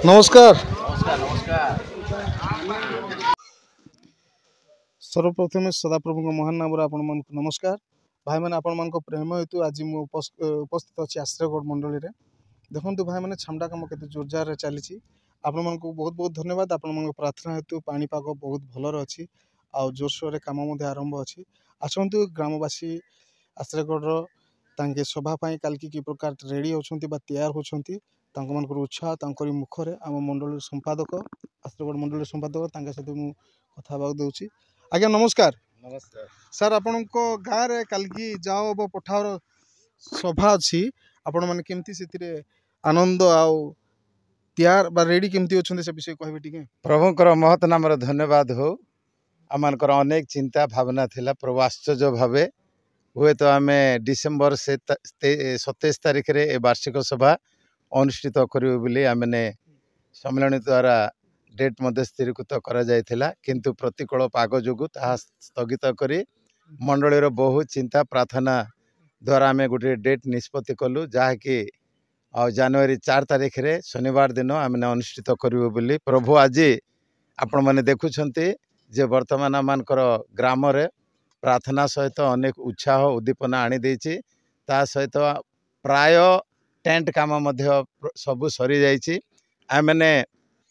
नमस्कार सर्वप्रथम सदाप्रभु महान नाम आपण मन नमस्कार भाई मैंने आपण मान प्रेम हेतु आज मुझे उपस्थित अच्छी आश्रयगढ़ मंडली में देखो भाई मैंने छामटा कम के जोरजार चली आपण मन बहुत बहुत धन्यवाद आपण मन प्रार्थना हेतु पाणीपाग बहुत भलर अच्छी आउ जोरसोर कम आरंभ अच्छी आसतु ग्रामवासी आश्रयगढ़ तांके सभापाई काल की प्रकार रेडी होती तैयार होती मान उत्साह मुखरे आम मंडल संपादक आश्रयगढ़ मंडल संपादक सहित मुझे कथा दूसरी आज्ञा नमस्कार नमस्कार सर आपण गाँव में कल की जाओ पठार सभा अच्छी आपण मैंने केमती से आनंद आउ तैयार बा रेडी केमती अच्छे से विषय कहे टे प्रभुंकर महत नाम धन्यवाद हो आमर अनेक चिंता भावना थिला प्रभु आश्चर्य भावे हुए तो आम डिसेम्बर 27 तारिख रे वार्षिक सभा अनुष्ठित करें आमने सम्मेलन द्वारा डेट मध्य स्थिरीकृत करा जायथिला किंतु प्रतिकूल पाग जोगु ताहा स्थगित करी मंडलीर बहु चिंता प्रार्थना द्वारा आम गोटे डेट निष्पत्ति कलु जहाँकि जनवरी 4 तारिख रे शनिवार दिन आमने अनुष्ठित करूँ बोली प्रभु आज आपण मैंने देखुंत जे वर्तमान आमर ग्राम रे प्रार्थना सहित अनेक उत्साह उद्दीपना आनी देछि ता सहित प्राय टेंट काम मध्य सबु सरी जाइछि आमने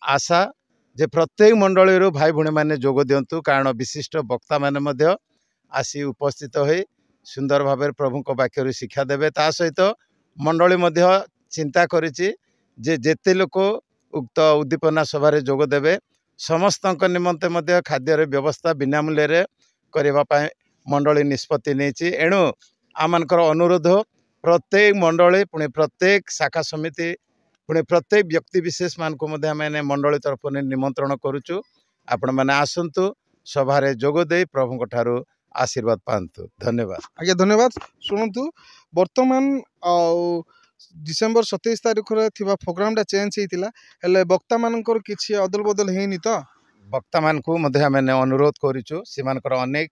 आशा जे प्रत्येक मंडली भाई भूणी मैंने जोग दिंतु कारण विशिष्ट वक्ता मैंने मध्य आसी उपस्थित हो सुंदर भाव प्रभु वाक्य शिक्षा देवे ता सहित मंडली मध्य चिंता करिछि जे जेते लोक उक्त उद्दीपना सभा जोग देवे समस्त निमंते मध्य खाद्यर व्यवस्था बिना मूल्य करने मंडली निष्पत्ति नहीं एणु आमकर अनुरोध प्रत्येक मंडली पुणी प्रत्येक शाखा समिति पुणी प्रत्येक व्यक्ति विशेष मान मैंने मंडली तरफ निमंत्रण करुचु आपण मैंने आसतु सभारे जोगदे प्रभु ठारू आशीर्वाद पातु धन्यवाद आज्ञा धन्यवाद शुणु बर्तमान डिसेम्बर 27 तारिख रे प्रोग्राम चेंज होता है वक्ता मानकर किसी अदल बदल है तो वक्ता मान को मैंने अनुरोध करूँ से अनेक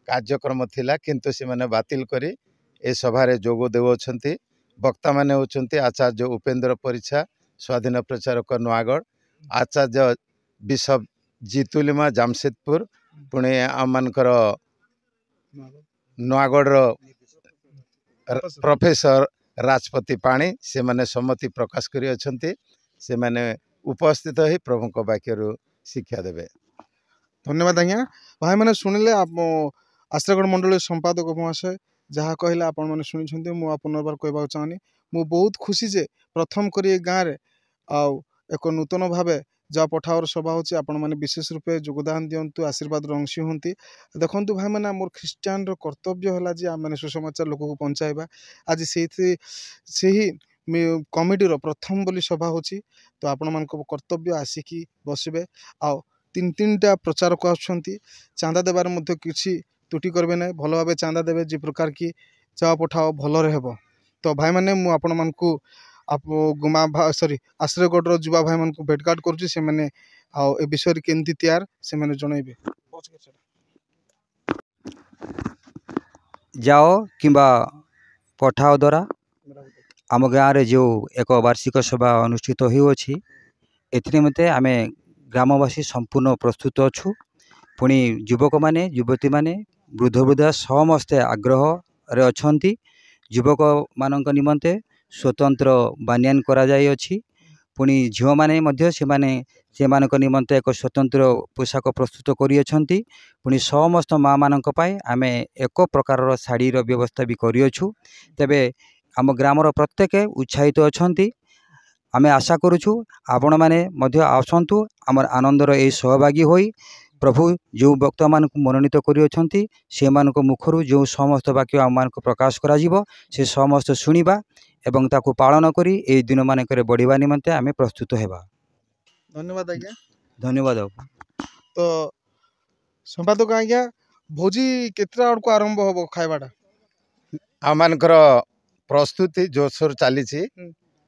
कार्यक्रम थिला किंतु से मैंने बातिल करी ए सभारे जोग देउछंती वक्ता माने होचंती आचार्य उपेंद्र परिछा स्वाधीन प्रचारक नुआगढ़ आचार्य बिशप जीतुलिमा जामशेदपुर पुणे आमनकर नुआगढ़ प्रोफेसर राजपति पाणी से माने सम्मति प्रकाश करी अछंती से माने उपस्थित हो प्रभु वाक्य शिक्षा देवे धन्यवाद आज्ञा भाई मैंने शुणिले आश्रयगढ़ मंडल संपादक महाशय जहाँ कहले आपण मैंने शुणी मुझे पुनर्बार कहवाक चाहनी मु बहुत खुशी जे प्रथम करी गाँव में आउ एक नूतन भाव जहाँ पठावर सभा होची आपण मैंने विशेष रूपे योगदान दिंतु आशीर्वाद अंशी हूँ देखु भाई मैंने मोर ख्रीष्टान कर्तव्य है जे आम मैंने सुसमाचार लोक को पहुँचाइबा आज से ही कमिटीर प्रथम बोली सभा होची तो आपण मान कर्तव्य आसिकी बसबे आउ तीन तीनटा प्रचारक आछंती चांदा देवार मध्य किसी त्रुटि करबे ना भल भाव चांदा देवे जे प्रकार की जा पठाओ भल हेब तो भाई मैंने मु आपण मान को आप गुमा सॉरी आश्रयगढ़ युवा भाई मान को भेटघाट करुच्ची से मैंने आउ ए विषय केमती तैयार से मैंने जनइबे जाओ किंबा पठाओ द्वारा आम गाँव रे जो एक वार्षिक सभा अनुष्ठित होउछि एथि मते आमे ग्रामवासी संपूर्ण प्रस्तुत अच्छु पुणी युवक माने युवती माने वृद्ध वृद्धा समस्ते आग्रह रे अछंती युवक मानक निमंते स्वतंत्र बानियान करा जाय अछि पुणी झियो माने मध्य से मानक निमंते एक स्वतंत्र पोशाक प्रस्तुत करी अछंती पुणी समस्त माँ मानक पाई आमे एक प्रकार शाढ़ी व्यवस्था भी करी अछु तेबे आम ग्रामर प्रत्येक उत्साहित अछंती आमे आशा करुछु आपण माने मध्य आसंतु आमर आनंदर ए सहभागी होई प्रभु जो वक्ता मान मनोनीत करी से मान मुखर जो समस्त वाक्य आम मान प्रकाश करा जीवो से समस्त शुणिबा एवं ताकू पालन करी ए दिन मानक बढ़िया निमंते आमे प्रस्तुत हेबा धन्यवाद आज्ञा धन्यवाद तो संपादक आज्ञा भोजी केतटा आड़को आरंभ हम खाइबाटा आमମାନଙ୍କର प्रस्तुति जोरसोर चली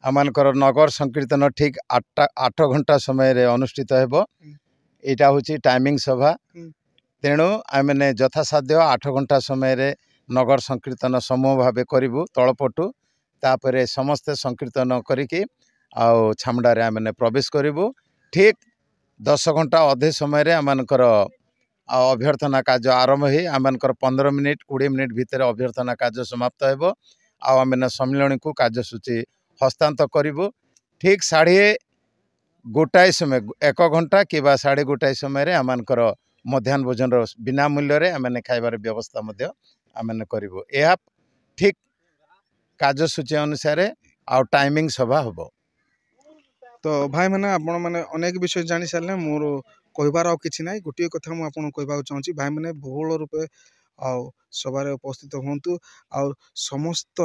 आमମାନଙ୍କର नगर संकीर्तन ठीक 8 घंटा समय अनुष्ठित हेबो एटा होची टाइमिंग सभा तेणु आमने यथासाध्य 8 घंटा समय नगर संकीर्तन समूह भाव करूँ तलपटू तापर समस्ते संकीर्तन करिकी आउ छामडारे आमने प्रवेश करूँ ठीक 10 घंटा अधे समय आमମାନଙ୍କର अभ्यर्थना कार्य आरंभ हो आमମାନଙ୍କର 15 मिनिट 20 मिनिट भितर अभ्यर्थना कार्य समाप्त हेबो आमने सम्मिलन को कार्यसूची हस्तांतर करूँ ठीक 1:30 समय 1 घंटा कि 1:30 समय आमମାନଙ୍କର मध्याह्न भोजन बिना मूल्य आमने खाइबार व्यवस्था आमने करूँ यह ठीक कार्यसूची अनुसार आउ टाइमिंग सभा हम तो भाई मैंने आपण मैंने अनेक विषय जानी सारे मोर कहबार आ किसी ना गोटे कथा मुझे कहवाक चाहूँगी भाई मैंने बहुल रूपे आउ सभार उपस्थित हूँ आउ समस्त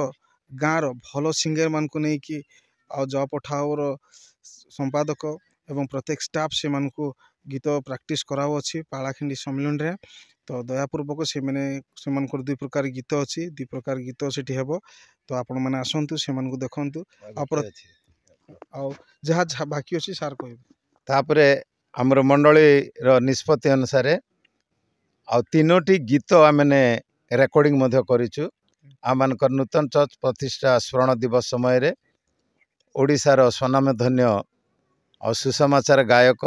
गाँव भल सिंगर मान को लेकिन आ जॉ पठाओर संपादक एवं प्रत्येक स्टाफ से मानक गीत प्रैक्टिस कराओ अच्छी पालाखिंडी सम्मिलन रे तो दयापूर्वक से मैंने दुई प्रकार गीत अच्छी दुई प्रकार गीत सेठी हेबो तो आपण मैंने आसतु से देखु जहाँ बाकी अच्छी सार कह तापर आमर मंडली निष्पत्ति अनुसार आ 3टी गीत आमने रेकर्डिंग करूँ आमମାନଙ୍କର नूतन चर्च प्रतिष्ठा स्मरण दिवस समय ओडिशार स्वनामधन्य और सुसमाचार गायक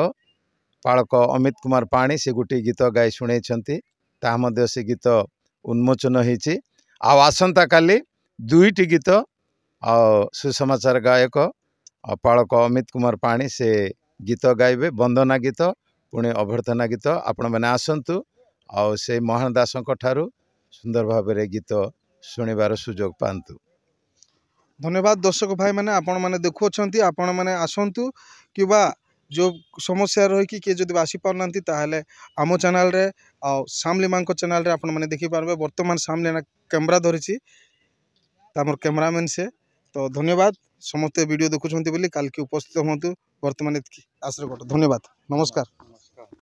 पालक अमित कुमार पाणी से गोटे गीत गाई शुणाई से गीत उन्मोचन होती आसंता काली 2टी गीत आ सुसमाचार गायक पालक अमित कुमार पाणी से गीत गाइबे वंदना गीत पुणी अभ्यर्थना गीत आपण मैंने आसतु आ से मोहन दास ठारू सुंदर भाव गीत शुणिबार सुजोग पातु धन्यवाद दर्शक भाई मैंने आपण मैंने देखुंत आपण मैंने आसतु कि जो समस्या रही किए जब आसी पारना ताहले आम चैनल रे सामली माँ चैनल रे आपण मैंने देखिपारे बर्तमान सामली कैमरा धरी मोर कैमरामैन से तो धन्यवाद समस्ते वीडियो देखुं बोली काल की उपस्थित हूँ बर्तमान आश्रय धन्यवाद नमस्कार।